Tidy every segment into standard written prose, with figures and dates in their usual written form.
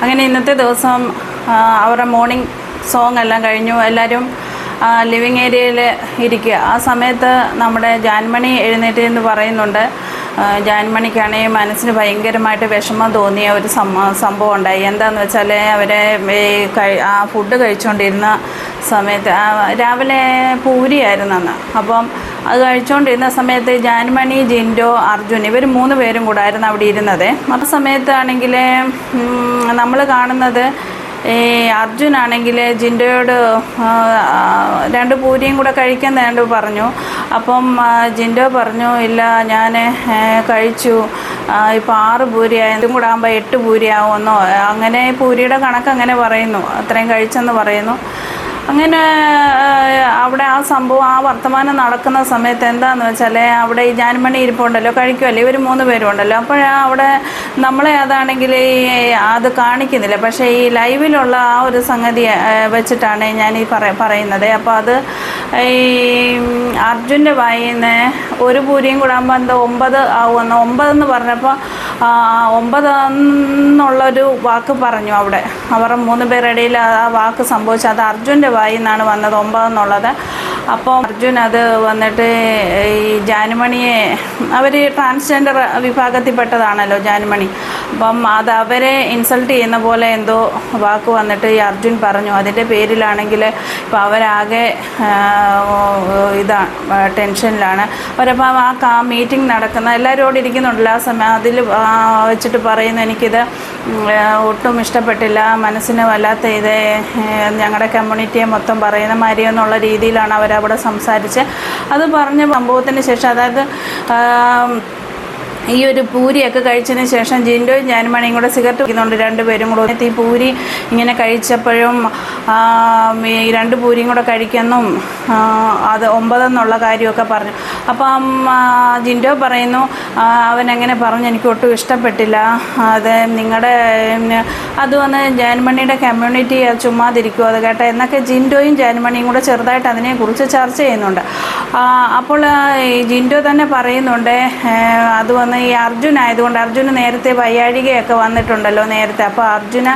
അങ്ങനെ ഇന്നത്തെ ദിവസം അവരുടെ മോർണിംഗ് സോങ് എല്ലാം കഴിഞ്ഞു. എല്ലാവരും ലിവിങ് ഏരിയയിൽ ഇരിക്കുക. ആ സമയത്ത് നമ്മുടെ ജാൻമണി എഴുന്നേറ്റ് എന്ന് പറയുന്നുണ്ട്. ജാൻമണിക്കാണെങ്കിൽ മനസ്സിന് ഭയങ്കരമായിട്ട് വിഷമം തോന്നിയ ഒരു സംഭവം ഉണ്ടായി. എന്താണെന്ന് വെച്ചാൽ അവരെ ആ ഫുഡ് കഴിച്ചുകൊണ്ടിരുന്ന സമയത്ത് രാവിലെ പൂരിയായിരുന്നു അന്ന്. അപ്പം അത് കഴിച്ചുകൊണ്ടിരുന്ന സമയത്ത് ജാൻമണി, ജിൻഡോ, അർജുൻ ഇവർ 3 പേരും കൂടായിരുന്നു അവിടെ ഇരുന്നത്. ആ സമയത്താണെങ്കിൽ നമ്മൾ കാണുന്നത് അർജുനാണെങ്കിൽ ജിൻഡോയോട് 2 പൂരിയും കൂടെ കഴിക്കാൻ വേണ്ടി പറഞ്ഞു. അപ്പം ജിൻഡോ പറഞ്ഞു, ഇല്ല ഞാൻ കഴിച്ചു, ഇപ്പോൾ 6 പൂരിയായി, ഇതും കൂടെ ആകുമ്പോൾ 8 പൂരിയാവുമെന്നോ അങ്ങനെ പൂരിയുടെ കണക്ക് അങ്ങനെ പറയുന്നു, അത്രയും കഴിച്ചെന്ന് പറയുന്നു. അങ്ങനെ അവിടെ ആ സംഭവം ആ വർത്തമാനം നടക്കുന്ന സമയത്ത് എന്താണെന്ന് വെച്ചാൽ അവിടെ ഈ ജാൻമണി ഇരിപ്പുണ്ടല്ലോ, കഴിക്കുമല്ലോ, ഇവർ 3 പേരും ഉണ്ടല്ലോ. അപ്പോൾ അവിടെ നമ്മളെ അതാണെങ്കിൽ അത് കാണിക്കുന്നില്ല, പക്ഷേ ഈ ലൈവിലുള്ള ആ ഒരു സംഗതി വെച്ചിട്ടാണ് ഞാൻ ഈ പറയുന്നത്. അപ്പോൾ അത് ഈ അർജുൻ്റെ വായിൽ നിന്ന് 1 പൂരിയും കൂടെ ആകുമ്പോൾ എന്താ 9 ആവുമെന്ന് 9 എന്ന് പറഞ്ഞപ്പോൾ 9 എന്നുള്ളൊരു വാക്ക് പറഞ്ഞു അവിടെ. അവരുടെ 3 പേരുടെ ഇടയിൽ ആ വാക്ക് സംഭവിച്ചു. അത് അർജുൻ്റെ വായിൽ നിന്നാണ് വന്നത് 9 എന്നുള്ളത്. അപ്പോൾ അർജുൻ അത് വന്നിട്ട് ഈ ജാൻമണിയെ, അവർ ട്രാൻസ്ജെൻഡർ വിഭാഗത്തിൽപ്പെട്ടതാണല്ലോ ജാൻമണി, അപ്പം അത് അവരെ ഇൻസൾട്ട് ചെയ്യുന്ന പോലെ എന്തോ വാക്ക് വന്നിട്ട് ഈ അർജുൻ പറഞ്ഞു. അതിൻ്റെ പേരിലാണെങ്കിൽ ഇപ്പോൾ അവരാകെ ടെൻഷനിലാണ്. അവരപ്പം ആ മീറ്റിംഗ് നടക്കുന്ന എല്ലാവരും അവിടെ ഇരിക്കുന്നുണ്ടല്ലോ ആ സമയം, അതിൽ വെച്ചിട്ട് പറയുന്നു, എനിക്കിത് ഒട്ടും ഇഷ്ടപ്പെട്ടില്ല, മനസ്സിന് വല്ലാത്ത ഇത്, ഞങ്ങളുടെ കമ്മ്യൂണിറ്റിയെ മൊത്തം പറയുന്ന മാതിരി എന്നുള്ള രീതിയിലാണ് അവരവിടെ സംസാരിച്ച്. അത് പറഞ്ഞ സംഭവത്തിന് ശേഷം, അതായത് ഈ ഒരു പൂരിയൊക്കെ കഴിച്ചതിന് ശേഷം ജിൻഡോയും ജാൻമണിയും കൂടെ സിഗരറ്റ് കുടിക്കുന്നുണ്ട് 2 പേരും കൂടെ. ഈ പൂരി ഇങ്ങനെ കഴിച്ചപ്പോഴും ഈ 2 പൂരിയും കൂടെ കഴിക്കുന്നും അത് 9 എന്നുള്ള കാര്യമൊക്കെ പറഞ്ഞു. അപ്പം ജിൻഡോ പറയുന്നു, അവനെങ്ങനെ പറഞ്ഞു, എനിക്ക് ഒട്ടും ഇഷ്ടപ്പെട്ടില്ല, അത് നിങ്ങളുടെ അത് വന്ന് ജാൻമണിയുടെ കമ്മ്യൂണിറ്റി ചുമ്മാതിരിക്കുമോ അത് കേട്ടോ എന്നൊക്കെ ജിൻഡോയും ജാൻമണിയും കൂടെ ചെറുതായിട്ട് അതിനെക്കുറിച്ച് ചർച്ച ചെയ്യുന്നുണ്ട്. അപ്പോൾ ഈ ജിൻഡോ തന്നെ പറയുന്നുണ്ട്, അത് വന്ന് ഈ അർജുൻ ആയതുകൊണ്ട്, അർജുന് നേരത്തെ വയ്യാഴികയൊക്കെ വന്നിട്ടുണ്ടല്ലോ നേരത്തെ, അപ്പോൾ അർജുന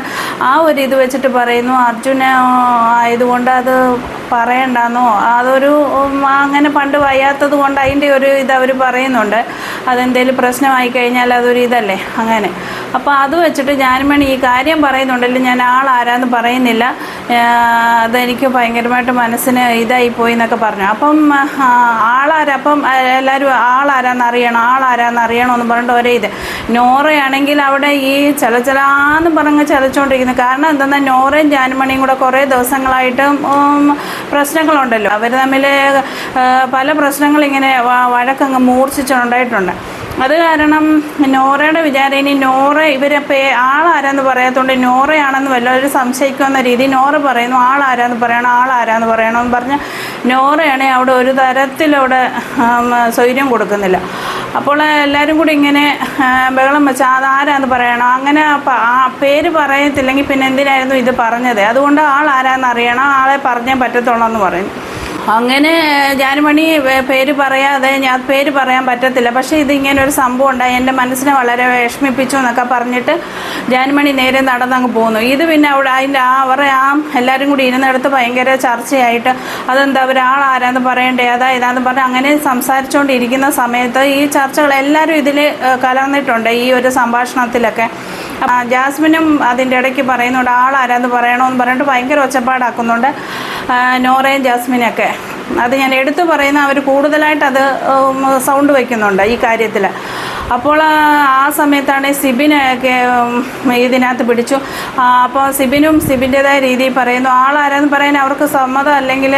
ആ ഒരു ഇത് വെച്ചിട്ട് പറയുന്നു, അർജുന ആയതുകൊണ്ട് അത് പറയണ്ടെന്നോ, അതൊരു അങ്ങനെ പണ്ട് വയ്യാത്തത് കൊണ്ട് അതിൻ്റെ ഒരു ഇത് അവർ പറയുന്നുണ്ട്, അതെന്തേലും പ്രശ്നമായി കഴിഞ്ഞാൽ അതൊരു ഇതല്ലേ അങ്ങനെ. അപ്പോൾ അത് വെച്ചിട്ട് ജാൻമണി ഈ കാര്യം പറയുന്നുണ്ടല്ലോ, ഞാൻ ആളാരാന്ന് പറയുന്നില്ല, അതെനിക്ക് ഭയങ്കരമായിട്ട് മനസ്സിന് ഇതായിപ്പോയി എന്നൊക്കെ പറഞ്ഞു. അപ്പം അപ്പം എല്ലാവരും ആളാരാന്ന് അറിയണമെന്ന് പറഞ്ഞിട്ട് ഒരേ ഇത്. നോറയാണെങ്കിൽ അവിടെ ഈ ചലചലാന്ന് പറഞ്ഞ് ചലച്ചുകൊണ്ടിരിക്കുന്നു. കാരണം എന്തെന്നാൽ നോറയും ജാൻമണിയും കൂടെ കുറേ ദിവസങ്ങളായിട്ട് പ്രശ്നങ്ങളുണ്ടല്ലോ, അവർ തമ്മിൽ പല പ്രശ്നങ്ങളിങ്ങനെ വഴക്കങ്ങ് മൂർച്ഛിച്ചുണ്ടായിട്ടുണ്ട്. അത് കാരണം നോറയുടെ വിചാരം ഇനി നോറ ഇവരെ ആളാരാന്ന് പറയാത്തതുകൊണ്ട് നോറയാണെന്ന് വല്ലവരും സംശയിക്കുന്ന രീതി നോറ പറയുന്നു, ആളാരാന്ന് പറയണമെന്ന് പറഞ്ഞ് നോറയാണെങ്കിൽ അവിടെ ഒരു തരത്തിലവിടെ സ്വൈര്യം കൊടുക്കുന്നില്ല. അപ്പോൾ എല്ലാവരും കൂടി ഇങ്ങനെ ബഹളം വെച്ചാൽ അതാരാന്ന് പറയണം, അങ്ങനെ ആ പേര് പറയത്തില്ലെങ്കിൽ പിന്നെ എന്തിനായിരുന്നു ഇത് പറഞ്ഞത്, അതുകൊണ്ട് ആളാരാന്ന് അറിയണം, ആളെ പറഞ്ഞേ പറ്റത്തുള്ളൂ എന്ന് പറയും. അങ്ങനെ ജാൻമണി പേര് പറയാതെ, ഞാൻ പേര് പറയാൻ പറ്റത്തില്ല, പക്ഷേ ഇതിങ്ങനെ ഒരു സംഭവം ഉണ്ടായി, എൻ്റെ മനസ്സിനെ വളരെ വിഷമിപ്പിച്ചു എന്നൊക്കെ പറഞ്ഞിട്ട് ജാൻമണി നേരെ നടന്നങ്ങ് പോകുന്നു. ഇത് പിന്നെ അവിടെ അതിൻ്റെ അവരെ എല്ലാവരും കൂടി ഇരുന്നിടത്ത് ഭയങ്കര ചർച്ചയായിട്ട്, അതെന്താ ഒരാളാരാന്ന് പറയണ്ടേ, ഇതാന്ന് പറഞ്ഞ് അങ്ങനെ സംസാരിച്ചുകൊണ്ടിരിക്കുന്ന സമയത്ത് ഈ ചർച്ചകൾ എല്ലാവരും ഇതിൽ കലർന്നിട്ടുണ്ട് ഈ ഒരു സംഭാഷണത്തിലൊക്കെ. ജാസ്മിനും അതിൻ്റെ ഇടയ്ക്ക് പറയുന്നുണ്ട്, ആളാരാന്ന് പറയണമെന്ന് പറഞ്ഞിട്ട് ഭയങ്കര ഒച്ചപ്പാടാക്കുന്നുണ്ട് നോറയും ജാസ്മിനൊക്കെ. അത് ഞാൻ എടുത്തു പറയുന്ന, അവർ കൂടുതലായിട്ട് അത് സൗണ്ട് വയ്ക്കുന്നുണ്ട് ഈ കാര്യത്തിൽ. അപ്പോൾ ആ സമയത്താണ് സിബിനൊക്കെ ഇതിനകത്ത് പിടിച്ചു. അപ്പോൾ സിബിൻ്റെതായ രീതിയിൽ പറയുന്നു, ആളാരാന്ന് പറയാൻ അവർക്ക് സമ്മതം അല്ലെങ്കിൽ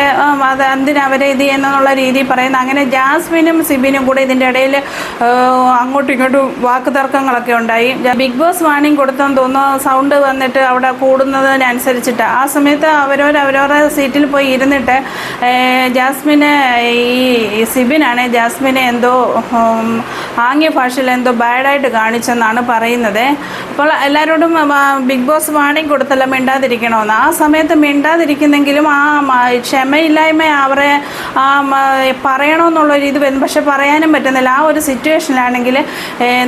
അത് എന്തിനവരെ ഇത് ചെയ്യുന്നുള്ള രീതിയിൽ പറയുന്നു. അങ്ങനെ ജാസ്മിനും സിബിനും കൂടെ ഇതിൻ്റെ ഇടയിൽ അങ്ങോട്ടും ഇങ്ങോട്ടും വാക്ക് തർക്കങ്ങളൊക്കെ ഉണ്ടായി. ബിഗ് ബോസ് വാണിംഗ് കൊടുത്തെന്ന് തോന്നുന്നു, സൗണ്ട് വന്നിട്ട് അവിടെ കൂടുന്നതിനനുസരിച്ചിട്ട്. ആ സമയത്ത് അവരവരുടെ സീറ്റിൽ പോയി ഇരുന്നിട്ട് ജാസ്മിനെ ഈ സിബിനാണ് ജാസ്മിനെ എന്തോ ആംഗ്യ ഭാഷയിൽ എന്തോ ബാഡായിട്ട് കാണിച്ചെന്നാണ് പറയുന്നത്. അപ്പോൾ എല്ലാവരോടും ബിഗ് ബോസ് വാണിംഗ് കൊടുത്തല്ല മിണ്ടാതിരിക്കണമെന്ന്. ആ സമയത്ത് മിണ്ടാതിരിക്കുന്നെങ്കിലും ആ ക്ഷമയില്ലായ്മ അവരെ പറയണമെന്നുള്ളൊരു ഇത് വരുന്നു. പക്ഷെ പറയാനും പറ്റുന്നില്ല. ആ ഒരു സിറ്റുവേഷനിലാണെങ്കിൽ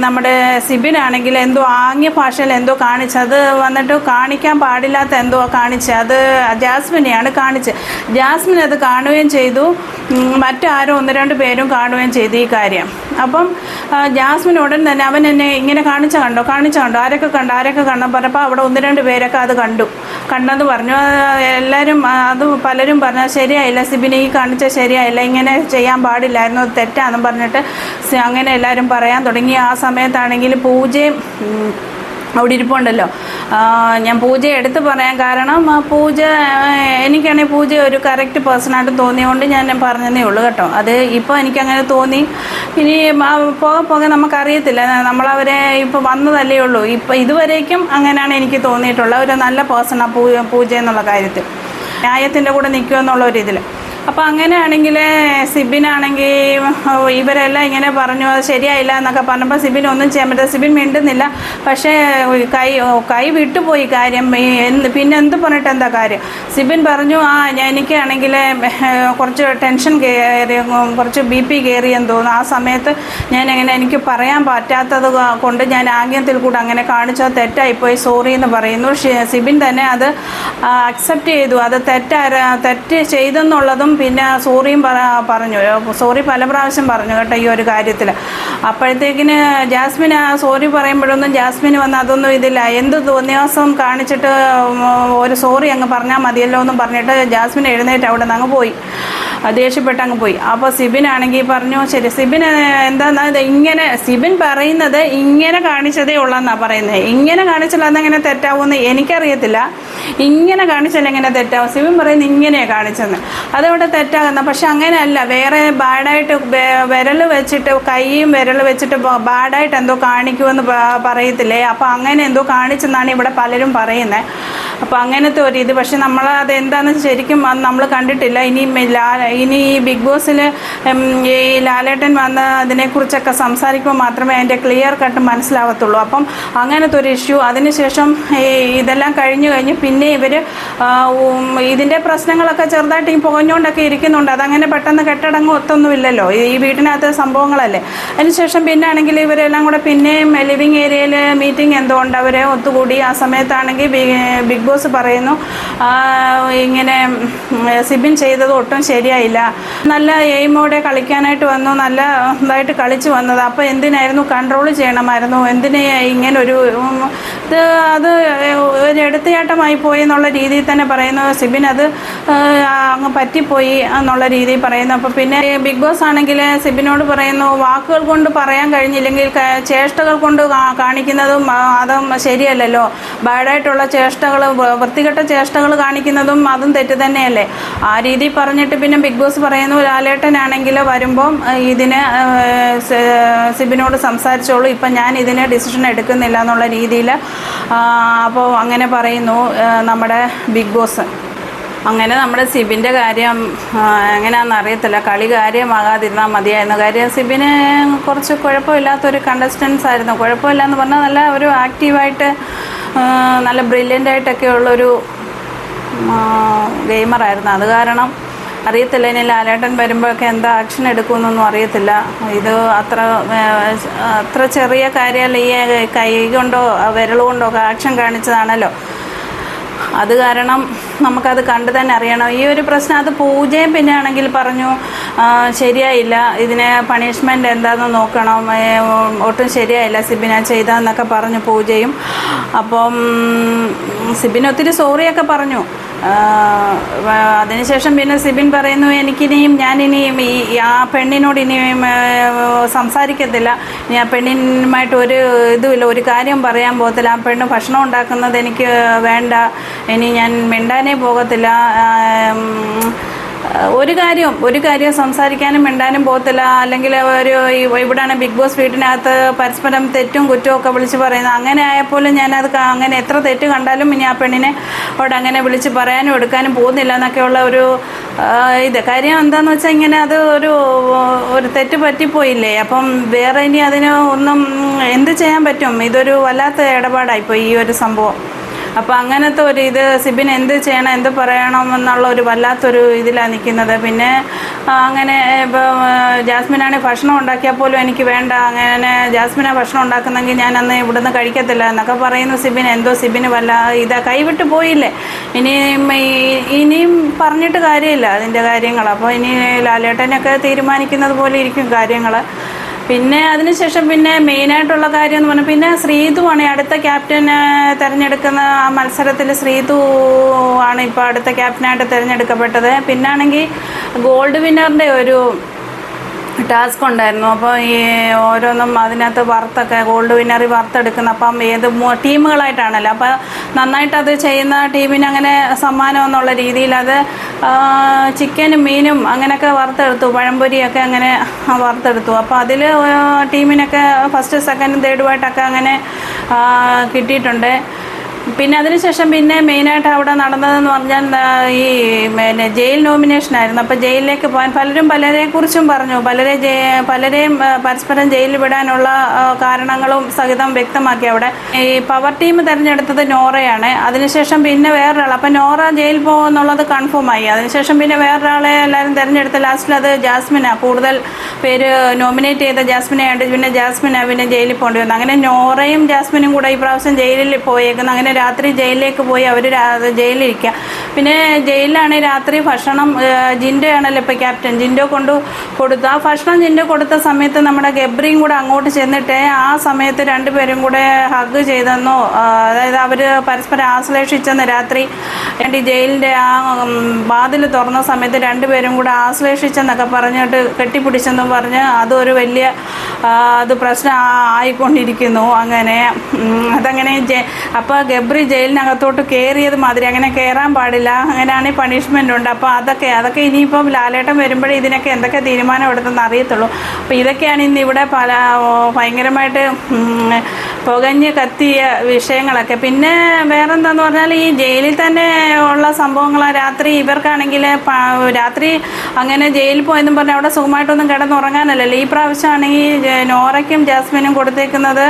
നമ്മുടെ സിബിനാണെങ്കിൽ എന്തോ ആംഗ്യ ഭാഷയിൽ എന്തോ കാണിച്ചത് വന്നിട്ട് കാണിക്കാൻ പാടില്ലാത്ത എന്തോ കാണിച്ച് അത് ജാസ്മിനെയാണ് കാണിച്ച്. ജാസ്മിൻ അത് കാണുകയും ചെയ്തു, മറ്റാരോ 1-2 പേരും കാണുകയും ചെയ്തു ഈ കാര്യം. അപ്പം ജാസ്മിൻ ഉടൻ തന്നെ അവൻ എന്നെ ഇങ്ങനെ കാണിച്ച കണ്ടോ ആരൊക്കെ കണ്ടോ പറഞ്ഞപ്പോൾ അവിടെ 1-2 പേരൊക്കെ അത് കണ്ടെന്ന് പറഞ്ഞു. എല്ലാവരും അത് പലരും പറഞ്ഞു ശരിയായില്ല, സിബിനെ ഈ കാണിച്ച ശരിയായില്ല, ഇങ്ങനെ ചെയ്യാൻ പാടില്ലായിരുന്നു, അത് തെറ്റാണെന്ന് പറഞ്ഞിട്ട് അങ്ങനെ എല്ലാവരും പറയാൻ തുടങ്ങി. ആ സമയത്താണെങ്കിൽ പൂജയും അവിടെ ഇരിപ്പുണ്ടല്ലോ. ഞാൻ പൂജയെ എടുത്ത് പറയാൻ കാരണം എനിക്കാണെങ്കിൽ പൂജ ഒരു കറക്റ്റ് പേഴ്സണായിട്ട് തോന്നിയതുകൊണ്ട് ഞാൻ പറഞ്ഞതേ ഉള്ളൂ കേട്ടോ. അത് ഇപ്പോൾ എനിക്കങ്ങനെ തോന്നി. ഇനി പോകെ നമുക്കറിയത്തില്ല, നമ്മളവരെ ഇപ്പോൾ വന്നതല്ലേ ഉള്ളൂ. ഇതുവരേക്കും അങ്ങനെയാണ് എനിക്ക് തോന്നിയിട്ടുള്ളത്. ഒരു നല്ല പേഴ്സണാണ് പൂജ എന്നുള്ള കാര്യത്തിൽ, ന്യായത്തിൻ്റെ കൂടെ നിൽക്കുമെന്നുള്ള ഒരു ഇതിൽ. അപ്പോൾ അങ്ങനെയാണെങ്കിൽ സിബിനാണെങ്കിൽ ഇവരെല്ലാം ഇങ്ങനെ പറഞ്ഞു അത് ശരിയായില്ല എന്നൊക്കെ പറഞ്ഞപ്പോൾ സിബിൻ ഒന്നും ചെയ്യാൻ പറ്റില്ല. സിബിൻ മിണ്ടുന്നില്ല. പക്ഷേ കൈ വിട്ടുപോയി കാര്യം. പിന്നെ എന്ത് പറഞ്ഞിട്ട് എന്താ കാര്യം? സിബിൻ പറഞ്ഞു എനിക്കാണെങ്കിൽ കുറച്ച് ടെൻഷൻ കയറി, കുറച്ച് BP കയറിയെന്ന് തോന്നുന്നു. ആ സമയത്ത് എനിക്ക് പറയാൻ പറ്റാത്തത് കൊണ്ട് ഞാൻ ആംഗ്യത്തിൽ കൂടെ അങ്ങനെ കാണിച്ചത് തെറ്റായിപ്പോയി, സോറി എന്ന് പറയുന്നു. സിബിൻ തന്നെ അത് അക്സെപ്റ്റ് ചെയ്തു. അത് തെറ്റ് ചെയ്തെന്നുള്ളതും പിന്നെ സോറിയും പറഞ്ഞു. സോറി പല പ്രാവശ്യം പറഞ്ഞു കേട്ടോ ഈ ഒരു കാര്യത്തിൽ. അപ്പോഴത്തേക്കിന് ജാസ്മിൻ സോറി പറയുമ്പോഴൊന്നും ജാസ്മിന് വന്ന് അതൊന്നും ഇതില്ല, എന്ത് തോന്നിയാസം കാണിച്ചിട്ട് ഒരു സോറി അങ്ങ് പറഞ്ഞാൽ മതിയല്ലോ എന്നും പറഞ്ഞിട്ട് ജാസ്മിൻ എഴുന്നേറ്റ് അവിടെ നിന്ന് അങ്ങ് പോയി, ദേഷ്യപ്പെട്ട് അങ്ങ് പോയി. അപ്പോൾ സിബിനാണെങ്കിൽ പറഞ്ഞു ശരി. സിബിൻ എന്താന്നാ ഇങ്ങനെ സിബിൻ പറയുന്നത് ഇങ്ങനെ കാണിച്ചതേ ഉള്ളെന്നാണ് പറയുന്നത്. ഇങ്ങനെ കാണിച്ചാൽ അതെങ്ങനെ തെറ്റാവുമെന്ന് എനിക്കറിയത്തില്ല. ഇങ്ങനെ കാണിച്ചാൽ എങ്ങനെ തെറ്റാവും? സിബിൻ പറയുന്നത് ഇങ്ങനെയാണ് കാണിച്ചെന്ന്, അതവിടെ തെറ്റാകുന്ന. പക്ഷെ അങ്ങനെയല്ല, വേറെ ബാഡായിട്ട് വിരൽ വെച്ചിട്ട് കൈയും വിരൽ വെച്ചിട്ട് ബാഡായിട്ട് എന്തോ കാണിക്കുമെന്ന് പറയത്തില്ലേ? അപ്പോൾ അങ്ങനെ എന്തോ കാണിച്ചെന്നാണ് ഇവിടെ പലരും പറയുന്നത്. അപ്പോൾ അങ്ങനത്തെ ഒരു ഇത്. പക്ഷെ നമ്മൾ അതെന്താണെന്ന് ശരിക്കും നമ്മൾ കണ്ടിട്ടില്ല. ഇനി ഈ ബിഗ് ബോസിൽ ഈ ലാലേട്ടൻ വന്ന് അതിനെക്കുറിച്ചൊക്കെ സംസാരിക്കുമ്പോൾ മാത്രമേ അതിൻ്റെ ക്ലിയർ കട്ട് മനസ്സിലാവത്തുള്ളൂ. അപ്പം അങ്ങനത്തെ ഒരു ഇഷ്യൂ. അതിനുശേഷം ഇതെല്ലാം കഴിഞ്ഞ് പിന്നെ ഇവർ ഇതിൻ്റെ പ്രശ്നങ്ങളൊക്കെ ചെറുതായിട്ട് ഈ പുകഞ്ഞുകൊണ്ടൊക്കെ ഇരിക്കുന്നുണ്ട്. അതങ്ങനെ പെട്ടെന്ന് കെട്ടടങ്ങൊത്തൊന്നുമില്ലല്ലോ, ഈ വീട്ടിനകത്ത് സംഭവങ്ങളല്ലേ. അതിനുശേഷം പിന്നെ ആണെങ്കിൽ ഇവരെല്ലാം കൂടെ പിന്നെയും ലിവിങ് ഏരിയയിൽ മീറ്റിംഗ് എന്തുകൊണ്ട് അവർ ഒത്തുകൂടി. ആ സമയത്താണെങ്കിൽ ബിഗ് ബോസ് പറയുന്നു ഇങ്ങനെ സിബിൻ ചെയ്തത് ഒട്ടും ശരിയായില്ല, നല്ല എയിമോടെ കളിക്കാനായിട്ട് വന്നു, നല്ല ഇതായിട്ട് കളിച്ച് വന്നത്. അപ്പോൾ എന്തിനായിരുന്നു കൺട്രോൾ ചെയ്യണമായിരുന്നു, എന്തിന് ഇങ്ങനൊരു അത് ഒരു എടുത്തുചാട്ടമായി പോയി എന്നുള്ള രീതിയിൽ തന്നെ പറയുന്നു. സിബിൻ അത് അങ്ങ് പറ്റിപ്പോയി എന്നുള്ള രീതിയിൽ പറയുന്നു. അപ്പോൾ പിന്നെ ബിഗ് ബോസ് ആണെങ്കിൽ സിബിനോട് പറയുന്നു വാക്കുകൾ കൊണ്ട് പറയാൻ കഴിഞ്ഞില്ലെങ്കിൽ ചേഷ്ടകൾ കൊണ്ട് കാണിക്കുന്നതും അതും ശരിയല്ലല്ലോ, ബാഡായിട്ടുള്ള ചേഷ്ടകൾ, വൃത്തികെട്ട ചേഷ്ടകൾ കാണിക്കുന്നതും അതും തെറ്റ് തന്നെയല്ലേ. ആ രീതി പറഞ്ഞിട്ട് പിന്നെ ബിഗ് ബോസ് പറയുന്നു ലാലേട്ടനാണെങ്കിൽ വരുമ്പം ഇതിന് സിബിനോട് സംസാരിച്ചോളൂ, ഇപ്പം ഞാൻ ഇതിന് ഡിസിഷൻ എടുക്കുന്നില്ല എന്നുള്ള രീതിയിൽ അപ്പോൾ അങ്ങനെ പറയുന്നു നമ്മുടെ ബിഗ് ബോസ്. അങ്ങനെ നമ്മുടെ സിബിൻ്റെ കാര്യം എങ്ങനെയാണെന്ന് അറിയത്തില്ല, കളി കാര്യമാകാതിരുന്നാൽ മതിയായിരുന്നു. കാര്യം സിബിന് കുറച്ച് കുഴപ്പമില്ലാത്തൊരു കണ്ടസ്റ്റൻസ് ആയിരുന്നു. കുഴപ്പമില്ലയെന്ന് പറഞ്ഞാൽ നല്ല ഒരു ആക്റ്റീവായിട്ട് നല്ല ബ്രില്യൻ്റായിട്ടൊക്കെ ഉള്ളൊരു ഗെയിമറായിരുന്നു. അത് കാരണം അറിയത്തില്ല ഇനി ലാലേട്ടൻ വരുമ്പോഴൊക്കെ എന്താ ആക്ഷൻ എടുക്കുമെന്നൊന്നും അറിയത്തില്ല. ഇത് അത്ര ചെറിയ കാര്യമല്ല, ഈ കൈ കൊണ്ടോ വിരൽ കൊണ്ടോ ആക്ഷൻ കാണിച്ചതാണല്ലോ. അത് കാരണം നമുക്കത് കണ്ടു തന്നെ അറിയണം. ഈ ഒരു പ്രശ്നം അത് പൂജയും പിന്നെ ആണെങ്കിൽ പറഞ്ഞു ശരിയായില്ല, ഇതിന് പണിഷ്മെൻ്റ് എന്താണെന്ന് നോക്കണം, ഒട്ടും ശരിയായില്ല സിബിന ചെയ്തതെന്നൊക്കെ പറഞ്ഞു പൂജയും. അപ്പം സിബിൻ ഒത്തിരി സോറിയൊക്കെ പറഞ്ഞു. അതിനുശേഷം പിന്നെ സിബിൻ പറയുന്നു ഞാനിനിയും ആ പെണ്ണിനോട് ഇനിയും സംസാരിക്കത്തില്ല, ഇനി ആ പെണ്ണിനുമായിട്ട് ഒരു ഇതുമില്ല, ഒരു കാര്യം പറയാൻ പോകത്തില്ല, ആ പെണ്ണ് ഭക്ഷണം ഉണ്ടാക്കുന്നത് എനിക്ക് വേണ്ട, ഇനി ഞാൻ മിണ്ടാനേ പോകത്തില്ല, ഒരു കാര്യം സംസാരിക്കാനും മിണ്ടാനും പോകത്തില്ല. അല്ലെങ്കിൽ ഇവിടെയാണ് ബിഗ് ബോസ് വീട്ടിനകത്ത് പരസ്പരം തെറ്റും കുറ്റവും ഒക്കെ വിളിച്ച് പറയുന്നത്. അങ്ങനെ ആയപ്പോലും ഞാനത് അങ്ങനെ എത്ര തെറ്റ് കണ്ടാലും ഇനി ആ പെണ്ണിനെ അവിടെ അങ്ങനെ വിളിച്ച് പറയാനും എടുക്കാനും പോകുന്നില്ല എന്നൊക്കെയുള്ള ഒരു ഇത് കാര്യം എന്താണെന്ന് വെച്ചാൽ ഇങ്ങനെ അത് ഒരു തെറ്റ് പറ്റിപ്പോയില്ലേ. അപ്പം വേറെ ഇനി അതിന് ഒന്നും എന്ത് ചെയ്യാൻ പറ്റും? ഇതൊരു വല്ലാത്ത ഇടപാടായിപ്പോയി ഈ ഒരു സംഭവം. അപ്പോൾ അങ്ങനത്തെ ഒരു ഇത് സിബിൻ എന്ത് ചെയ്യണം എന്ത് പറയണം എന്നുള്ള ഒരു വല്ലാത്തൊരു ഇതിലാണ് നിൽക്കുന്നത്. പിന്നെ അങ്ങനെ ഇപ്പോൾ ജാസ്മിനാണെങ്കിൽ ഭക്ഷണം ഉണ്ടാക്കിയാൽ പോലും എനിക്ക് വേണ്ട, അങ്ങനെ ജാസ്മിനാണ് ഭക്ഷണം ഉണ്ടാക്കുന്നെങ്കിൽ ഞാൻ അന്ന് ഇവിടുന്ന് കഴിക്കത്തില്ല എന്നൊക്കെ പറയുന്നു സിബിൻ. എന്തോ സിബിന് ഇതാ കൈവിട്ട് പോയില്ലേ. ഇനിയും പറഞ്ഞിട്ട് കാര്യമില്ല അതിൻ്റെ കാര്യങ്ങൾ. അപ്പോൾ ഇനി ലാലേട്ടനൊക്കെ തീരുമാനിക്കുന്നത് പോലെ ഇരിക്കും കാര്യങ്ങൾ. പിന്നെ അതിനുശേഷം പിന്നെ മെയിനായിട്ടുള്ള കാര്യം എന്ന് പറഞ്ഞാൽ പിന്നെ ശ്രീതുവാണ് അടുത്ത ക്യാപ്റ്റനെ തിരഞ്ഞെടുക്കുന്ന ആ മത്സരത്തിൽ. ശ്രീതു ആണ് ഇപ്പോൾ അടുത്ത ക്യാപ്റ്റനായിട്ട് തിരഞ്ഞെടുക്കപ്പെട്ടത്. പിന്നാണെങ്കിൽ ഗോൾഡ് വിന്നറിൻ്റെ ഒരു ടാസ്ക് ഉണ്ടായിരുന്നു. അപ്പോൾ ഈ ഓരോന്നും അതിനകത്ത് വറുത്തൊക്കെ ഗോൾഡ് വിന്നറി വറുത്തെടുക്കുന്ന, അപ്പം ഏത് ടീമുകളായിട്ടാണല്ലോ, അപ്പോൾ നന്നായിട്ട് അത് ചെയ്യുന്ന ടീമിന് അങ്ങനെ സമ്മാനം എന്നുള്ള രീതിയിൽ അത് ചിക്കനും മീനും അങ്ങനെയൊക്കെ വറുത്തെടുത്തു, പഴംപൊരിയൊക്കെ അങ്ങനെ വറുത്തെടുത്തു. അപ്പോൾ അതിൽ ടീമിനൊക്കെ ഫസ്റ്റ് സെക്കൻഡ് തേർഡുമായിട്ടൊക്കെ അങ്ങനെ കിട്ടിയിട്ടുണ്ട്. പിന്നെ അതിനുശേഷം പിന്നെ മെയിനായിട്ട് അവിടെ നടന്നതെന്ന് പറഞ്ഞാൽ ഈ പിന്നെ ജയിൽ നോമിനേഷനായിരുന്നു. അപ്പോൾ ജയിലിലേക്ക് പോകാൻ പലരും പലരെക്കുറിച്ചും പറഞ്ഞു, പലരെയും പരസ്പരം ജയിലിൽ വിടാനുള്ള കാരണങ്ങളും സഹിതം വ്യക്തമാക്കി. അവിടെ ഈ പവർ ടീം തിരഞ്ഞെടുത്തത് നോറയാണ്. അതിനുശേഷം പിന്നെ വേറൊരാൾ, അപ്പം നോറ ജയിലിൽ പോകുമെന്നുള്ളത് കൺഫേമായി. അതിനുശേഷം പിന്നെ വേറൊരാളെ എല്ലാവരും തിരഞ്ഞെടുത്ത് ലാസ്റ്റിൽ അത് ജാസ്മിനാണ്, കൂടുതൽ പേര് നോമിനേറ്റ് ചെയ്ത ജാസ്മിനെയായിട്ട് പിന്നെ ജാസ്മിനാണ് പിന്നെ ജയിലിൽ പോകേണ്ടി വന്നു. അങ്ങനെ നോറയും ജാസ്മിനും കൂടെ ഈ പ്രാവശ്യം ജയിലിൽ പോയേക്കുന്നു. അങ്ങനെ രാത്രി ജയിലിലേക്ക് പോയി അവർ ജയിലിലിരിക്കുക. പിന്നെ ജയിലിലാണെങ്കിൽ രാത്രി ഭക്ഷണം ജിൻഡോ ആണല്ലോ ഇപ്പോൾ ക്യാപ്റ്റൻ, ജിൻഡോ കൊടുത്തു. ആ ഭക്ഷണം ജിൻഡോ കൊടുത്ത സമയത്ത് നമ്മുടെ ഗബ്രിയും കൂടെ അങ്ങോട്ട് ചെന്നിട്ട് ആ സമയത്ത് രണ്ടുപേരും കൂടെ ഹഗ് ചെയ്തെന്നോ, അതായത് അവർ പരസ്പരം ആശ്ലേഷിച്ചെന്ന് രാത്രി ജയിലിൻ്റെ ആ വാതിൽ തുറന്ന സമയത്ത് രണ്ടുപേരും കൂടെ ആശ്ലേഷിച്ചെന്നൊക്കെ പറഞ്ഞിട്ട് കെട്ടിപ്പിടിച്ചെന്നും പറഞ്ഞ് അതൊരു വലിയ അത് പ്രശ്നം ആയിക്കൊണ്ടിരിക്കുന്നു. അങ്ങനെ അതങ്ങനെ അപ്പോൾ ഗബ്രി ജയിലിനകത്തോട്ട് കയറിയത് മാതിരി അങ്ങനെ കയറാൻ പാടില്ല, അങ്ങനെയാണെങ്കിൽ പണിഷ്മെൻ്റ് ഉണ്ട്. അപ്പോൾ അതൊക്കെ ഇനിയിപ്പം ലാലേട്ടൻ വരുമ്പോഴേ ഇതിനൊക്കെ എന്തൊക്കെ തീരുമാനം എടുത്തെന്ന് അറിയത്തുള്ളൂ. അപ്പോൾ ഇതൊക്കെയാണ് ഇന്ന് ഇവിടെ ഭയങ്കരമായിട്ട് പുകഞ്ഞ് കത്തിയ വിഷയങ്ങളൊക്കെ. പിന്നെ വേറെന്താന്ന് പറഞ്ഞാൽ ഈ ജയിലിൽ തന്നെ ഉള്ള സംഭവങ്ങളാണ്. രാത്രി ഇവർക്കാണെങ്കിൽ രാത്രി അങ്ങനെ ജയിലിൽ പോയെന്നും പറഞ്ഞാൽ അവിടെ സുഖമായിട്ടൊന്നും കിടന്നുറങ്ങാനല്ലല്ലോ. ഈ പ്രാവശ്യമാണെങ്കിൽ നോറയ്ക്കും ജാസ്മിനും കൊടുത്തേക്കുന്നത്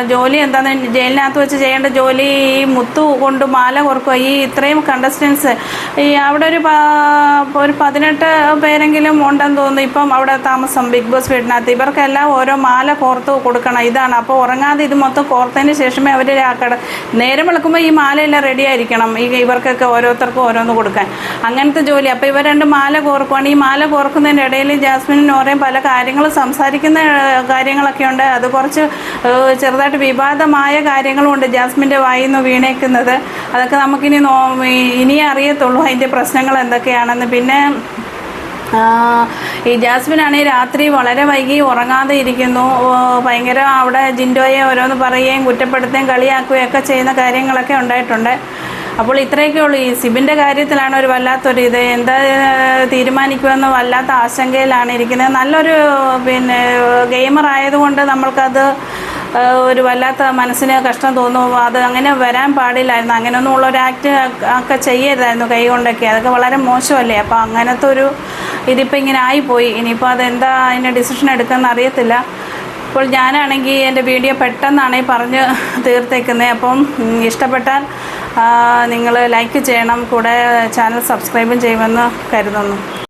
ജോലി എന്താണെന്ന് ജയിലിനകത്ത് വെച്ച് ചെയ്യേണ്ട ജോലി ഈ മുത്തു കൊണ്ട് മാല കോർക്കുക. ഈ ഇത്രയും കണ്ടസ്റ്റൻസ് ഈ അവിടെ ഒരു 18 പേരെങ്കിലും ഉണ്ടെന്ന് തോന്നുന്നു ഇപ്പം അവിടെ താമസം ബിഗ് ബോസ് വീടിനകത്ത്. ഇവർക്കെല്ലാം ഓരോ മാല കോർത്ത് കൊടുക്കണം. ഇതാണ് അപ്പോൾ ഉറങ്ങാതെ ഇത് മൊത്തം കോർത്തതിന് ശേഷമേ അവർ നേരം വിളക്കുമ്പോൾ ഈ മാലയെല്ലാം റെഡി ആയിരിക്കണം ഇവർക്കൊക്കെ ഓരോരുത്തർക്കും ഓരോന്ന് കൊടുക്കാൻ, അങ്ങനത്തെ ജോലി. അപ്പോൾ ഇവർ രണ്ട് മാല കോർക്കുവാണ്. ഈ മാല കോർക്കുന്നതിൻ്റെ ഇടയിൽ ജാസ്മിനും നോറയും പല കാര്യങ്ങളും സംസാരിക്കുന്ന കാര്യങ്ങളൊക്കെ ഉണ്ട്. അത് കുറച്ച് ചെറുതായിട്ട് വിവാദമായ കാര്യങ്ങളുമുണ്ട് ജാസ്മിൻ്റെ വായിൽ നിന്ന് വീണേക്കുന്നത്. അതൊക്കെ നമുക്കിനി ഇനിയേ അറിയത്തുള്ളൂ അതിൻ്റെ പ്രശ്നങ്ങൾ എന്തൊക്കെയാണെന്ന്. പിന്നെ ഈ ജാസ്മിനാണെങ്കിൽ രാത്രി വളരെ വൈകി ഉറങ്ങാതെ ഇരിക്കുന്നു. ഭയങ്കര അവിടെ ജിൻഡോയെ ഓരോന്ന് പറയുകയും കുറ്റപ്പെടുത്തുകയും കളിയാക്കുകയും ഒക്കെ ചെയ്യുന്ന കാര്യങ്ങളൊക്കെ ഉണ്ടായിട്ടുണ്ട്. അപ്പോൾ ഇത്രയൊക്കെ ഉള്ളൂ. ഈ സിബിൻ്റെ കാര്യത്തിലാണ് ഒരു വല്ലാത്തൊരു ഇത്, എന്താ തീരുമാനിക്കുമെന്ന് വല്ലാത്ത ആശങ്കയിലാണ് ഇരിക്കുന്നത്. നല്ലൊരു പിന്നെ ഗെയിമർ ആയതുകൊണ്ട് നമ്മൾക്കത് ഒരു വല്ലാത്ത മനസ്സിന് കഷ്ടം തോന്നും. അത് അങ്ങനെ വരാൻ പാടില്ലായിരുന്നു, അങ്ങനെയൊന്നും ഉള്ളൊരു ആക്ട് ഒക്കെ ചെയ്യരുതായിരുന്നു കൈ കൊണ്ടൊക്കെ. അതൊക്കെ വളരെ മോശമല്ലേ. അപ്പോൾ അങ്ങനത്തെ ഒരു ഇതിപ്പോൾ ഇങ്ങനെ ആയിപ്പോയി. ഇനിയിപ്പോൾ അതെന്താ അതിൻ്റെ ഡിസിഷൻ എടുക്കുമെന്ന് അറിയത്തില്ല. ഇപ്പോൾ ഞാനാണെങ്കിൽ എൻ്റെ വീഡിയോ പെട്ടെന്നാണ് പറഞ്ഞ് തീർത്തേക്കുന്നത്. അപ്പം ഇഷ്ടപ്പെട്ടാൽ നിങ്ങൾ ലൈക്ക് ചെയ്യണം, കൂടെ ചാനൽ സബ്സ്ക്രൈബും ചെയ്യുമെന്ന് കരുതുന്നു.